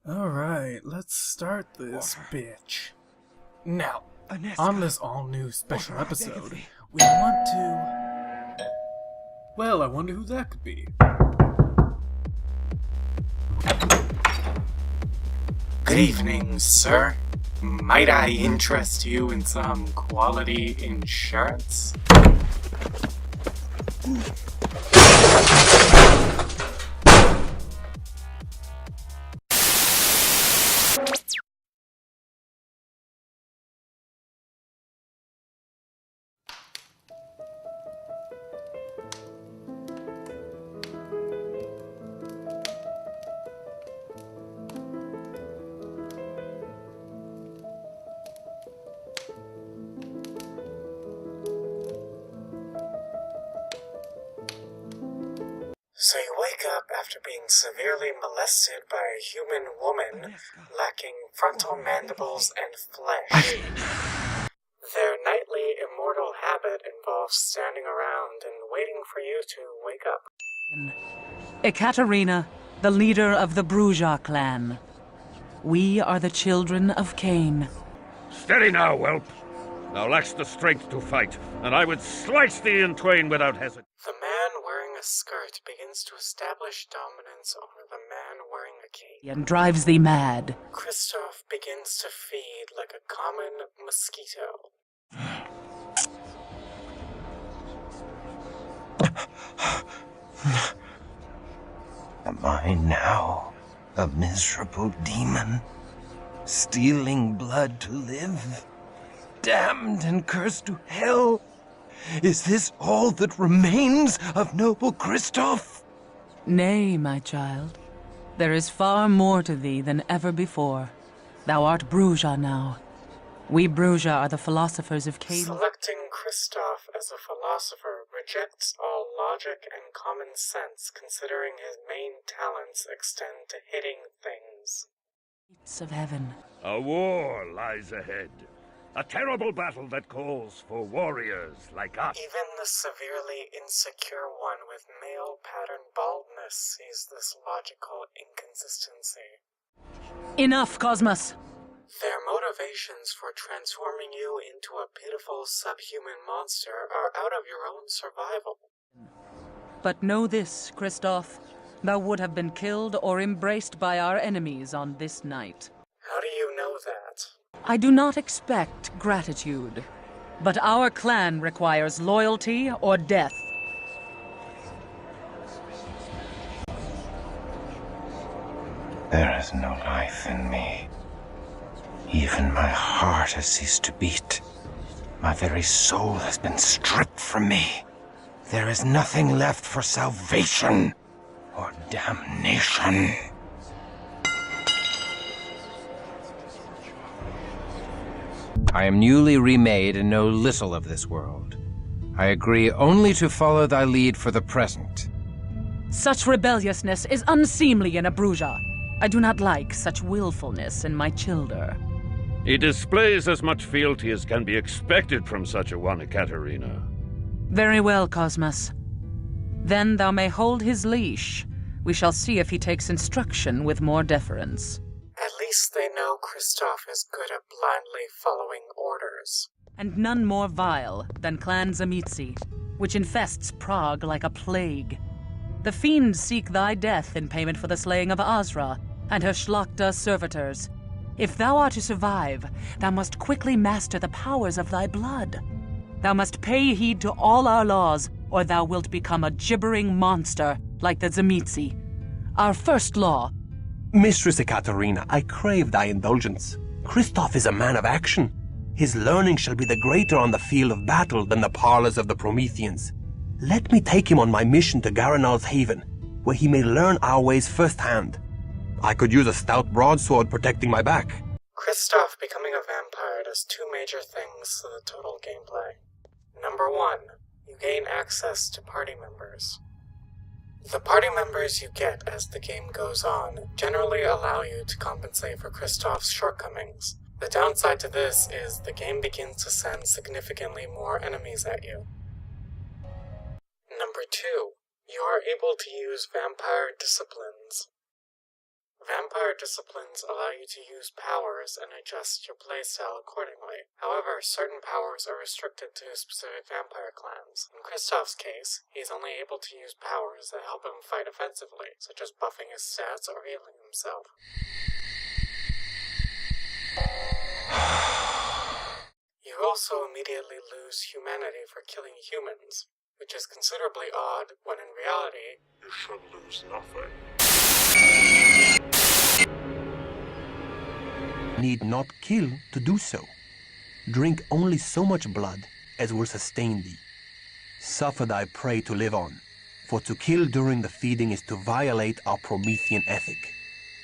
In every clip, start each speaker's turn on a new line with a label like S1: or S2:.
S1: Alright, let's start this bitch. Now, on this all-new special episode, we want to... Well, I wonder who that could be. Good evening, sir. Might I interest you in some quality insurance? So you wake up after being severely molested by a human woman lacking frontal mandibles and flesh. Their nightly immortal habit involves standing around and waiting for you to wake up.
S2: Ekaterina, the leader of the Bruja clan. We are the children of Cain.
S3: Steady now, whelp. Thou lackst the strength to fight, and I would slice thee in twain without hesitation.
S1: The man wearing a skirt begins to establish dominance over the man wearing a cape.
S2: And drives thee mad.
S1: Kristoff begins to feed like a common mosquito.
S4: Am I now a miserable demon, stealing blood to live, damned and cursed to hell? Is this all that remains of noble Kristoff?
S2: Nay, my child. There is far more to thee than ever before. Thou art Bruja now. We Bruja are the philosophers of Cain.
S1: Selecting Kristoff as a philosopher rejects all logic and common sense, considering his main talents extend to hitting things.
S2: Gates of heaven.
S3: A war lies ahead. A terrible battle that calls for warriors like us.
S1: Even the severely insecure one with male pattern baldness sees this logical inconsistency.
S2: Enough, Cosmos!
S1: Their motivations for transforming you into a pitiful subhuman monster are out of your own survival.
S2: But know this, Kristoff. Thou would have been killed or embraced by our enemies on this night.
S1: How do you know that?
S2: I do not expect gratitude, but our clan requires loyalty or death.
S4: There is no life in me. Even my heart has ceased to beat. My very soul has been stripped from me. There is nothing left for salvation or damnation. I am newly remade and know little of this world. I agree only to follow thy lead for the present.
S2: Such rebelliousness is unseemly in a Bruja. I do not like such willfulness in my childer.
S3: He displays as much fealty as can be expected from such a one, Ekaterina.
S2: Very well, Cosmos. Then thou may hold his leash. We shall see if he takes instruction with more deference.
S1: At least they know Kristoff is good at blindly following orders.
S2: And none more vile than Clan Zamitzi, which infests Prague like a plague. The fiends seek thy death in payment for the slaying of Azra and her Shlachta servitors. If thou art to survive, thou must quickly master the powers of thy blood. Thou must pay heed to all our laws, or thou wilt become a gibbering monster like the Zamitzi. Our first law...
S5: Mistress Ekaterina, I crave thy indulgence. Kristoff is a man of action. His learning shall be the greater on the field of battle than the parlors of the Prometheans. Let me take him on my mission to Garanal's Haven, where he may learn our ways firsthand. I could use a stout broadsword protecting my back.
S1: Kristoff becoming a vampire does two major things to the total gameplay. Number one, you gain access to party members. The party members you get as the game goes on generally allow you to compensate for Kristoff's shortcomings. The downside to this is the game begins to send significantly more enemies at you. Number two, you are able to use vampire disciplines. Vampire disciplines allow you to use powers and adjust your playstyle accordingly. However, certain powers are restricted to specific vampire clans. In Kristoff's case, he's only able to use powers that help him fight offensively, such as buffing his stats or healing himself. You also immediately lose humanity for killing humans, which is considerably odd when in reality, you should lose nothing.
S5: Need not kill to do so. Drink only so much blood as will sustain thee. Suffer thy prey to live on, for to kill during the feeding is to violate our Promethean ethic,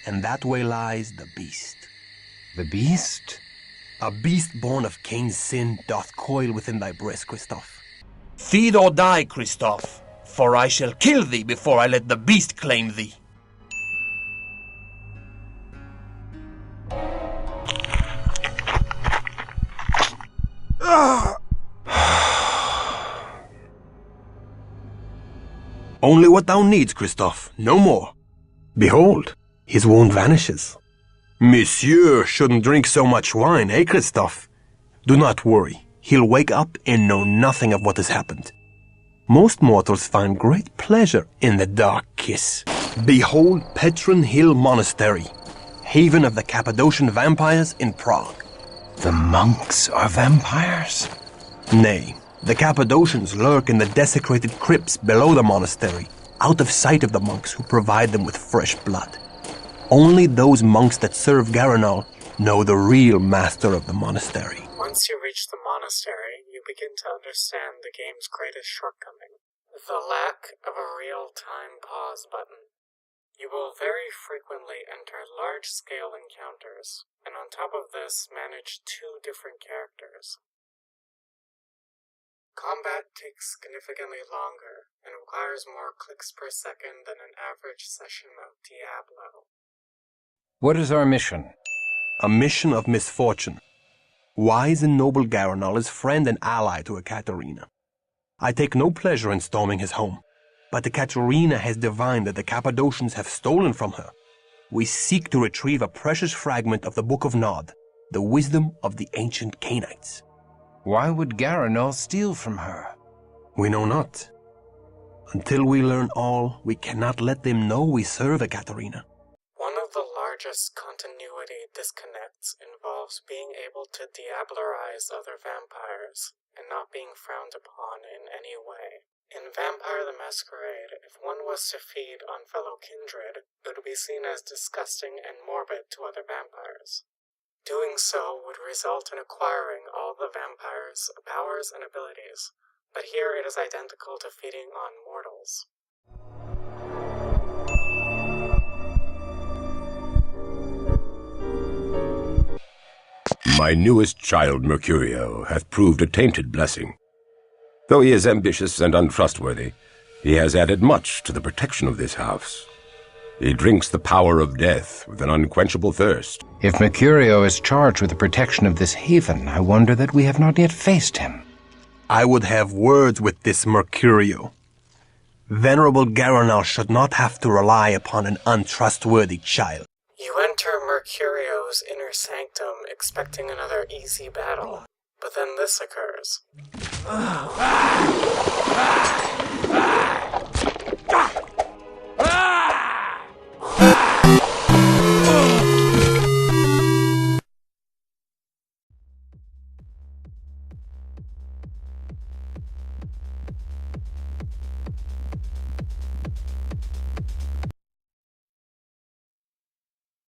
S5: and that way lies the beast.
S4: The beast?
S5: A beast born of Cain's sin doth coil within thy breast, Kristoff. Feed or die, Kristoff, for I shall kill thee before I let the beast claim thee. Only what thou needs, Kristoff, no more. Behold, his wound vanishes. Monsieur shouldn't drink so much wine, eh, Kristoff? Do not worry, he'll wake up and know nothing of what has happened. Most mortals find great pleasure in the dark kiss. Behold Petron Hill Monastery, haven of the Cappadocian vampires in Prague.
S4: The monks are vampires?
S5: Nay, the Cappadocians lurk in the desecrated crypts below the monastery, out of sight of the monks who provide them with fresh blood. Only those monks that serve Garanal know the real master of the monastery.
S1: Once you reach the monastery, you begin to understand the game's greatest shortcoming: the lack of a real-time pause button. You will very frequently enter large-scale encounters, and on top of this, manage 2 different characters. Combat takes significantly longer, and requires more clicks per second than an average session of Diablo.
S4: What is our mission?
S5: A mission of misfortune. Wise and noble Garanal is friend and ally to Ekaterina. I take no pleasure in storming his home, but Ekaterina has divined that the Cappadocians have stolen from her. We seek to retrieve a precious fragment of the Book of Nod, the wisdom of the ancient Cainites.
S4: Why would Garanal steal from her?
S5: We know not. Until we learn all, we cannot let them know we serve Ekaterina.
S1: One of the largest continuity disconnects involves being able to diablerize other vampires, and not being frowned upon in any way. In Vampire the Masquerade, if one was to feed on fellow kindred, it would be seen as disgusting and morbid to other vampires. Doing so would result in acquiring all the vampires' powers and abilities, but here it is identical to feeding on mortals.
S6: My newest child, Mercurio, hath proved a tainted blessing. Though he is ambitious and untrustworthy, he has added much to the protection of this house. He drinks the power of death with an unquenchable thirst.
S4: If Mercurio is charged with the protection of this haven, I wonder that we have not yet faced him.
S5: I would have words with this Mercurio. Venerable Garanal should not have to rely upon an untrustworthy child.
S1: You enter Mercurio's inner sanctum expecting another easy battle, but then this occurs.